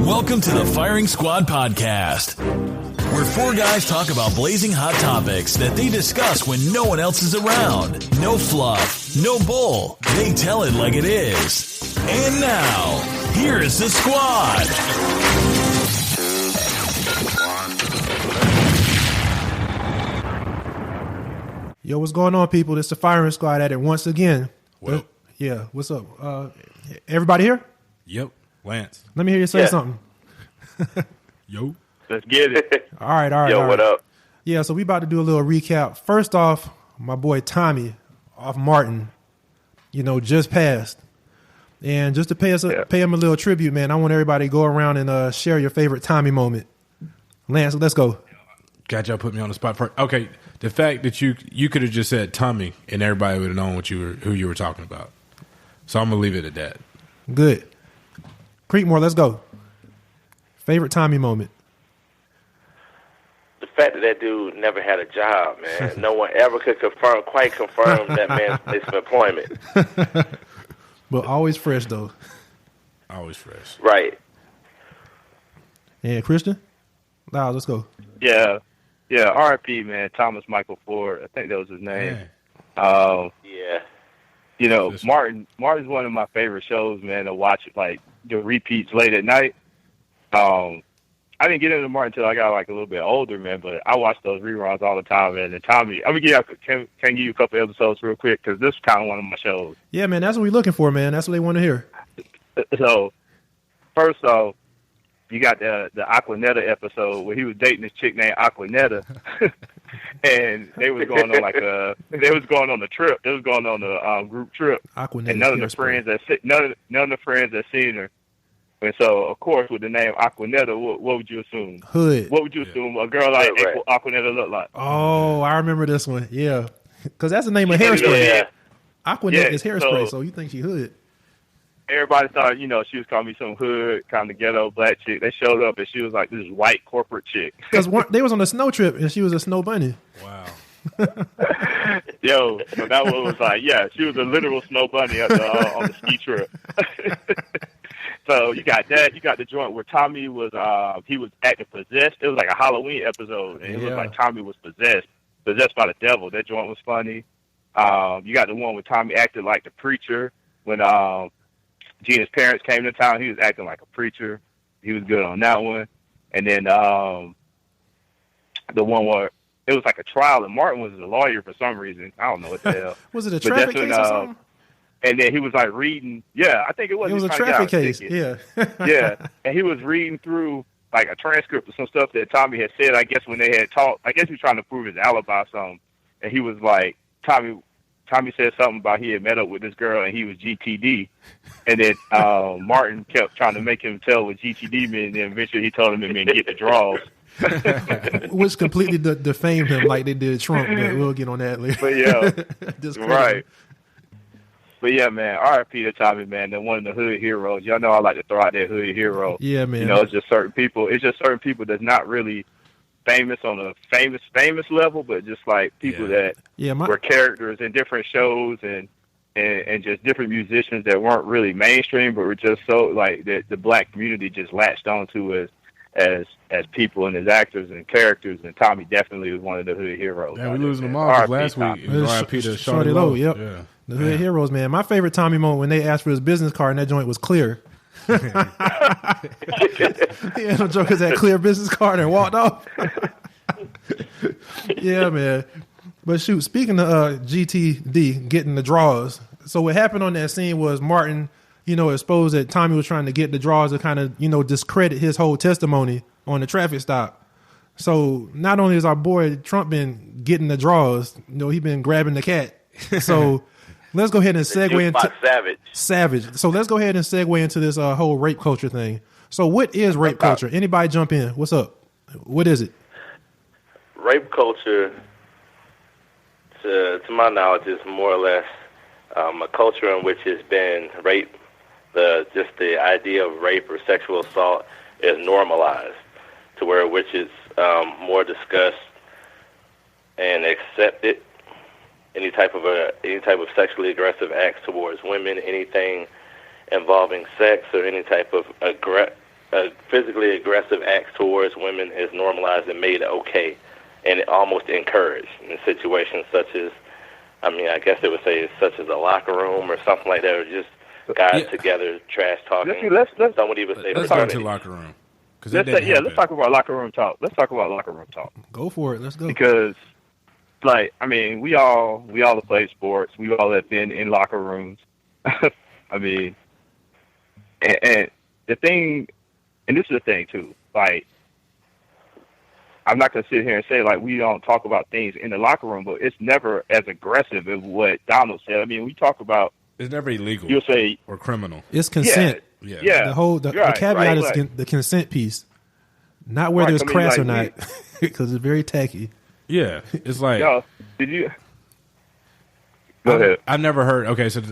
Welcome to the Firing Squad Podcast, where four guys talk about blazing hot topics that they discuss when no one else is around. No fluff, no bull. They tell it like it is. And now, here is the squad. Yo, what's going on, people? It's the Firing Squad at it once again. Well, yeah, what's up? Everybody here? Yep, Lance. Let me hear you say something. Yo. Let's get it. All right. Yo, what up? Yeah, so we about to do a little recap. First off, my boy Tommy off Martin, just passed. And just to pay him a little tribute, man, I want everybody to go around and share your favorite Tommy moment. Lance, let's go. God, y'all put me on the spot. Okay, the fact that you could have just said Tommy and everybody would have known who you were talking about. So I'm going to leave it at that. Good. Creekmore, let's go. Favorite Tommy moment? The fact that dude never had a job, man. No one ever could quite confirm that man's place of employment. But always fresh, though. Always fresh. Right. And Christian? Wow, let's go. Yeah, R.I.P., man, Thomas Michael Ford. I think that was his name. Yeah. Martin's one of my favorite shows, man, to watch, like, the repeats late at night. I didn't get into Martin until I got, like, a little bit older, man, but I watched those reruns all the time, man. And Tommy, I'm going to can give you a couple episodes real quick, because this is kind of one of my shows. Yeah, man, that's what we're looking for, man. That's what they want to hear. So, first off, you got the Aquanetta episode where he was dating this chick named Aquanetta, and they was going on the trip. They was going on the group trip, Aquanetta, and none of the friends that seen her. And so, of course, with the name Aquanetta, what would you assume? Hood. What would you assume a girl like Aquanetta look like? Oh, I remember this one. Yeah, because that's the name of hairspray. Yeah. Aquanetta is hairspray, so you think she hood? Everybody thought, she was calling me some hood, kind of ghetto black chick. They showed up, and she was like this white corporate chick. Because they was on a snow trip, and she was a snow bunny. Wow. Yo, so that one was like, yeah, she was a literal snow bunny on the ski trip. So you got that. You got the joint where Tommy was he was acting possessed. It was like a Halloween episode, and it was like Tommy was possessed by the devil. That joint was funny. You got the one where Tommy acted like the preacher when Gina's parents came to town. He was acting like a preacher. He was good on that one. And then the one where it was like a trial, and Martin was a lawyer for some reason. I don't know what the hell. Was it a traffic case or something? And then he was like reading. Yeah, I think it was. It was a traffic case. Yeah. Yeah, and he was reading through like a transcript of some stuff that Tommy had said. I guess when they had talked, I guess he was trying to prove his alibi or something. And he was like, Tommy said something about he had met up with this girl and he was GTD. And then Martin kept trying to make him tell what GTD meant. And then eventually he told him it meant get the draws. Which completely defamed him like they did Trump. But we'll get on that later. But yeah, right. But yeah, man, R.I.P. to Tommy, man. They're one of the hood heroes. Y'all know I like to throw out that hood hero. Yeah, man. It's just certain people. It's just certain people that's not really famous on a famous level, but just like people that were characters in different shows and just different musicians that weren't really mainstream, but were just so like the black community just latched onto as people and as actors and characters. And Tommy definitely was one of the hood heroes. Yeah, we losing them all last week. R.I.P. to Shorty Low. Yep. Yeah. The hood heroes, man. My favorite Tommy moment when they asked for his business card and that joint was clear. He had no jokers that clear business card and walked off. Yeah, man. But shoot, speaking of GTD getting the draws, so what happened on that scene was Martin, exposed that Tommy was trying to get the draws to kind of, discredit his whole testimony on the traffic stop. So not only has our boy Trump been getting the draws, he been grabbing the cat. So let's go ahead and segue into Savage. So let's go ahead and segue into this whole rape culture thing. So what is rape culture? Anybody jump in? What's up? What is it? Rape culture, to my knowledge, is more or less a culture in which has been rape. Just the idea of rape or sexual assault is normalized to which it's more discussed and accepted. Any type of sexually aggressive acts towards women, anything involving sex or any type of physically aggressive acts towards women is normalized and made okay, and almost encouraged in situations such as, I mean, I guess they would say such as a locker room or something like that, or just guys together trash talking. Some would even say let's go to locker room. Let's talk about locker room talk. Let's talk about locker room talk. Go for it. Let's go. Because, like, I mean, we all have played sports. We all have been in locker rooms. I mean, and the thing, and this is the thing too. Like, I'm not gonna sit here and say like we don't talk about things in the locker room, but it's never as aggressive as what Donald said. I mean, we talk about it's never illegal. You'll say or criminal. It's consent. Yeah. The caveat is the consent piece, not whether it's crass or not, because it's very tacky. Yeah, it's like. Yo, did you? Go ahead. I've never heard. Okay, so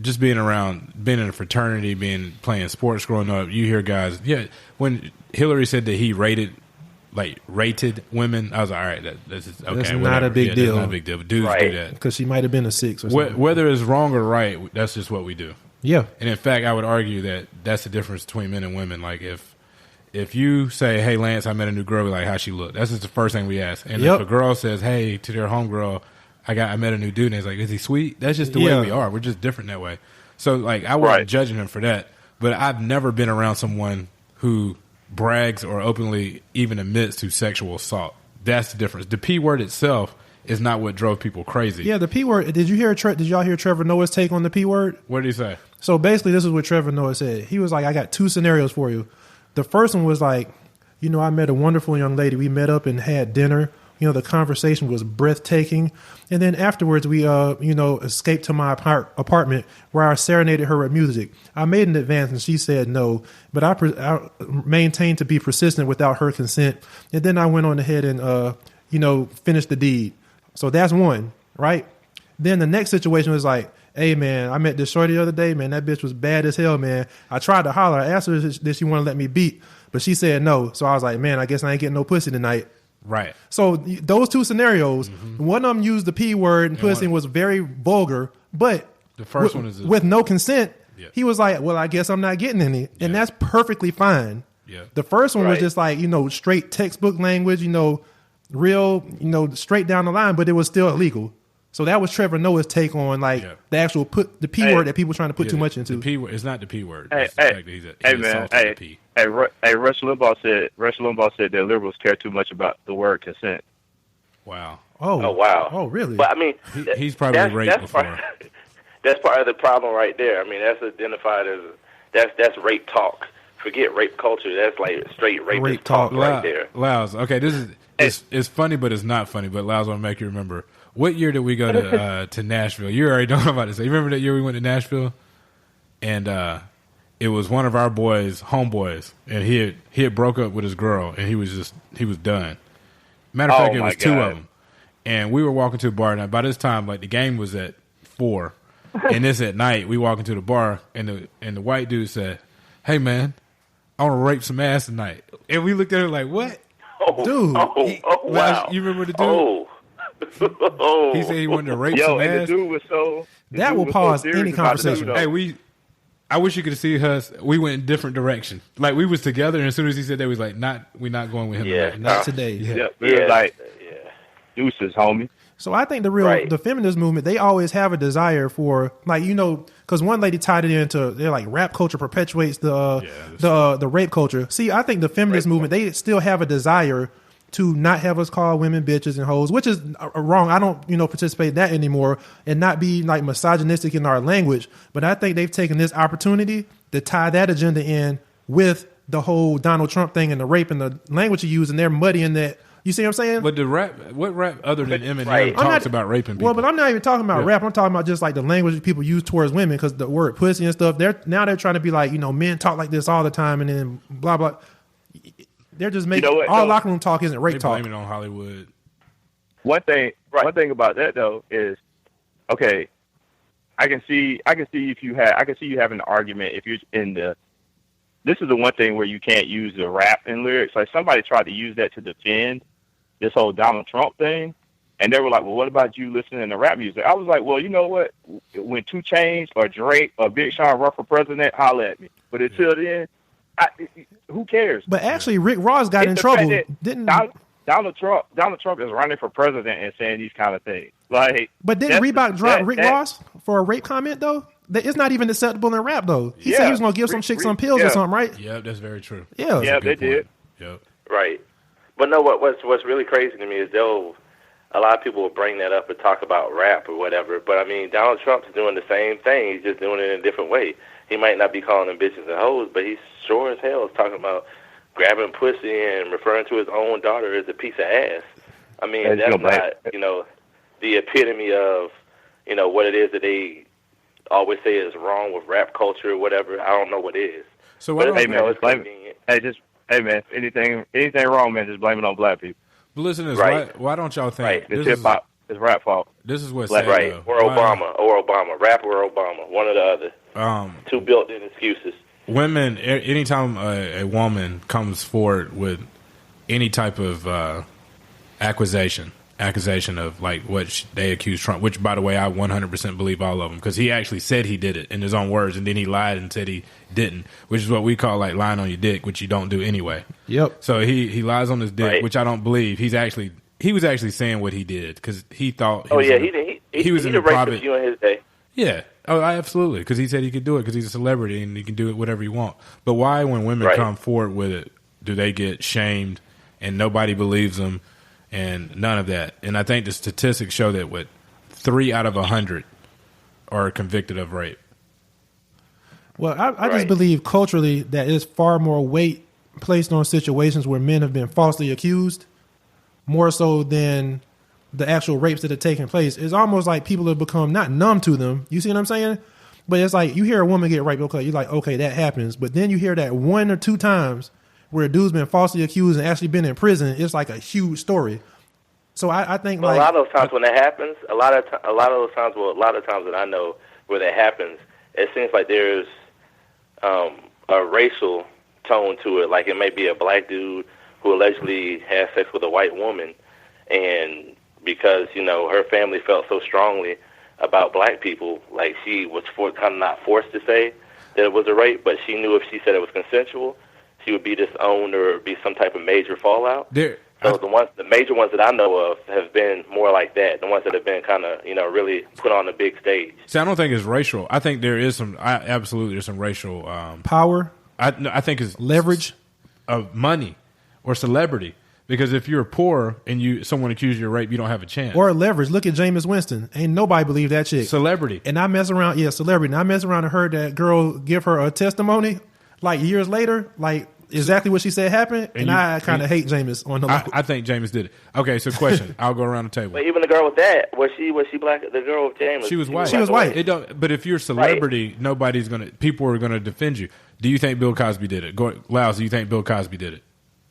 just being in a fraternity, playing sports growing up, you hear guys. Yeah, when Hillary said that he rated women, I was like, all right, that's okay. That's not a big deal. That's not a big deal. But dudes do that because she might have been a 6 or something. Whether it's wrong or right, that's just what we do. Yeah, and in fact, I would argue that that's the difference between men and women. Like if you say, "Hey, Lance, I met a new girl," we like how she looked. That's just the first thing we ask. And if a girl says, "Hey," to their homegirl, I met a new dude, and it's like, is he sweet? That's just the way we are. We're just different that way. So like, I wasn't judging him for that, but I've never been around someone who brags or openly even admits to sexual assault. That's the difference. The P word itself is not what drove people crazy. Yeah, the P word. Did y'all hear Trevor Noah's take on the P word? What did he say? So basically, this is what Trevor Noah said. He was like, I got 2 scenarios for you. The first one was like, I met a wonderful young lady. We met up and had dinner. The conversation was breathtaking. And then afterwards, we, escaped to my apartment where I serenaded her with music. I made an advance and she said no, but I maintained to be persistent without her consent. And then I went on ahead and, finished the deed. So that's one, right? Then the next situation was like, hey, man, I met this shorty the other day, man. That bitch was bad as hell, man. I tried to holler. I asked her did she want to let me beat, but she said no. So I was like, man, I guess I ain't getting no pussy tonight. Right. So those 2 scenarios, one of them used the P word and pussy was very vulgar, but the first one is with no consent. Yeah. He was like, well, I guess I'm not getting any. And that's perfectly fine. Yeah. The first one was just like, straight textbook language, real, straight down the line, but it was still illegal. So that was Trevor Noah's take on the actual the P word that people trying to put too much into. The P word, it's not the P word. Hey, Rush Limbaugh said that liberals care too much about the word consent. Wow. Oh wow. Oh really? But I mean, he's probably raped before. That's part of the problem right there. I mean, that's identified as that's rape talk. Forget rape culture. That's like straight rape talk right there. Louz, okay, this is it's funny, but it's not funny. But Louz, I want to make you remember. What year did we go to Nashville? You already know about this. You remember that year we went to Nashville, and it was one of our homeboys, and he had broke up with his girl, and he was done. Matter of fact, it was 2 of them, and we were walking to a bar. Now by this time, like the game was at 4, and it's at night. We walk into the bar, and the white dude said, "Hey man, I want to rape some ass tonight," and we looked at her like, "What, dude?" Wow! You remember the dude? He said he wanted to rape some ass. The dude was that will pause any conversation. Hey, I wish you could see us. We went in different directions. Like we was together, and as soon as he said that, we was like, we're not going with him. Yeah, tonight. Not today. Yeah. Deuces, homie. So I think the feminist movement, they always have a desire for because one lady tied it into they're like rap culture perpetuates the rape culture. See, I think the feminist movement, they still have a desire to not have us call women bitches and hoes, which is wrong. I don't, participate in that anymore and not be like misogynistic in our language. But I think they've taken this opportunity to tie that agenda in with the whole Donald Trump thing and the rape and the language you use, and they're muddying that. You see what I'm saying? But what rap other than Eminem talks about raping people? Well, but I'm not even talking about rap. I'm talking about just like the language people use towards women, because the word pussy and stuff, they're trying to be like, men talk like this all the time, and then blah, blah. They're just making all locker room talk isn't rape talk. Blame it on Hollywood. One thing about that though is, okay, I can see you having an argument if you're in the. This is the one thing where you can't use the rap in lyrics. Like somebody tried to use that to defend this whole Donald Trump thing, and they were like, "Well, what about you listening to rap music?" I was like, "Well, you know what? When 2 Chainz or Drake or Big Sean run for president, holla at me. But until then." who cares? But actually, Rick Ross got It's in the trouble. fact that Didn't? Donald Trump is running for president and saying these kind of things. Like, But didn't Reebok drop Rick Ross for a rape comment though? It's not even acceptable in rap though. He said he was gonna give some chick some pills or something, right? Yeah, that's very true. Yeah, they did. Yep. Right. But no, what's really crazy to me is a lot of people will bring that up and talk about rap or whatever. But I mean, Donald Trump's doing the same thing. He's just doing it in a different way. He might not be calling them bitches and hoes, but he's sure as hell is talking about grabbing pussy and referring to his own daughter as a piece of ass. I mean, that's not, the epitome of, what it is that they always say is wrong with rap culture or whatever. I don't know what is. So what? Hey man, anything wrong, man, just blame it on black people. But listen, why don't y'all think right. It's hip hop? It's rap fault. This is what's sad, right? Or Obama, rap or Obama, one or the other. Two built-in excuses. Women, anytime a woman comes forward with any type of accusation of like what they accuse Trump, which by the way I 100% believe all of them, because he actually said he did it in his own words, and then he lied and said he didn't, which is what we call like lying on your dick, which you don't do anyway. Yep. So he lies on his dick, which I don't believe. He was actually saying what he did because he thought. He was in the private view in his day. Yeah. Oh, absolutely. Because he said he could do it because he's a celebrity and he can do it whatever he wants. But why, when women come forward with it, do they get shamed and nobody believes them and none of that? And I think the statistics show that 3 out of 100 are convicted of rape. Well, I just believe culturally that there's far more weight placed on situations where men have been falsely accused, more so than the actual rapes that are taking place. It's almost like people have become not numb to them. You see what I'm saying? But it's like you hear a woman get raped, okay, you're like, okay, that happens. But then you hear that 1 or 2 times where a dude's been falsely accused and actually been in prison. It's like a huge story. So I think a lot of those times when that happens, a lot of times that I know where that happens, it seems like there's a racial tone to it. Like it may be a black dude who allegedly has sex with a white woman, and because her family felt so strongly about black people, like she was kind of not forced to say that it was a rape, but she knew if she said it was consensual, she would be disowned or be some type of major fallout. The major ones that I know of have been more like that. The ones that have been kind of really put on the big stage. See, I don't think it's racial. I think there is absolutely there's some racial power. I think it's leverage of money or celebrity. Because if you're poor and someone accuses you of rape, you don't have a chance. Or leverage. Look at Jameis Winston. Ain't nobody believe that chick. Celebrity. And I mess around. Yeah, celebrity. And I mess around and heard that girl give her a testimony like years later, like exactly what she said happened. And I kind of hate Jameis on the level. I think Jameis did it. Okay, so question. I'll go around the table. But even the girl with that, was she black? The girl with Jameis. She was white. She was white. But if you're a celebrity, people are gonna defend you. Do you think Bill Cosby did it? Louse, do you think Bill Cosby did it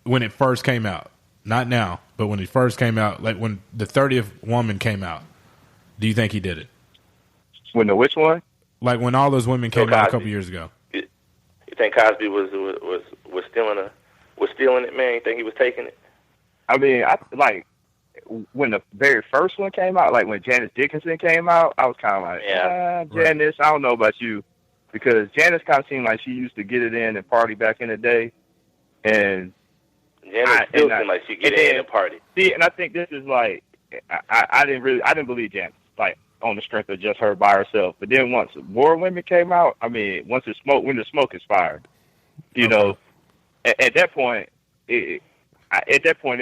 when it first came out? Not now, but when it first came out, like when the 30th woman came out, do you think he did it? When which one? Like when all those women came out a couple years ago. You think Cosby was stealing it, man? You think he was taking it? I mean, when the very first one came out, like when Janice Dickinson came out, I was kind of like, Janice, I don't know about you, because Janice kind of seemed like she used to get it in and party back in the day, and Janice still seemed like she get in and party. See, and I think this is like, I didn't believe Janice, like on the strength of just her by herself. But then once more women came out, I mean, when the smoke is fired, at that point, it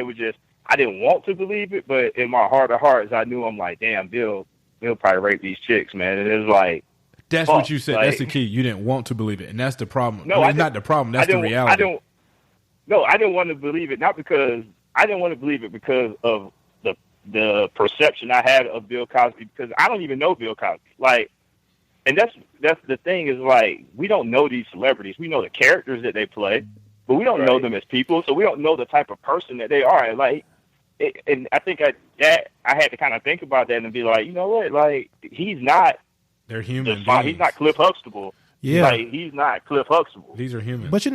was just, I didn't want to believe it, but in my heart of hearts, I knew, I'm like, damn, Bill probably rape these chicks, man. And it was like, that's what you said. Like, that's the key. You didn't want to believe it, and that's the problem. No, it's not the problem. That's the reality. I didn't want to believe it, I didn't want to believe it because of the perception I had of Bill Cosby, because I don't even know Bill Cosby. Like, and that's the thing is, like, we don't know these celebrities. We know the characters that they play, but we don't know them as people, so we don't know the type of person that they are. And like, and I think I had to kind of think about that and be like, you know what, like, he's not. They're human. He's not Cliff Huxtable. Yeah, like, he's not Cliff Huxtable. These are humans. But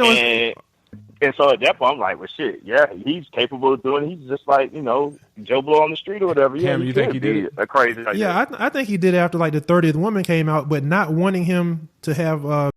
and so at that point, I'm like, well, shit, yeah, he's capable of doing it. He's just like, Joe Blow on the street or whatever. Cam, you think he did it? A crazy. I think he did it after like the 30th woman came out, but not wanting him to have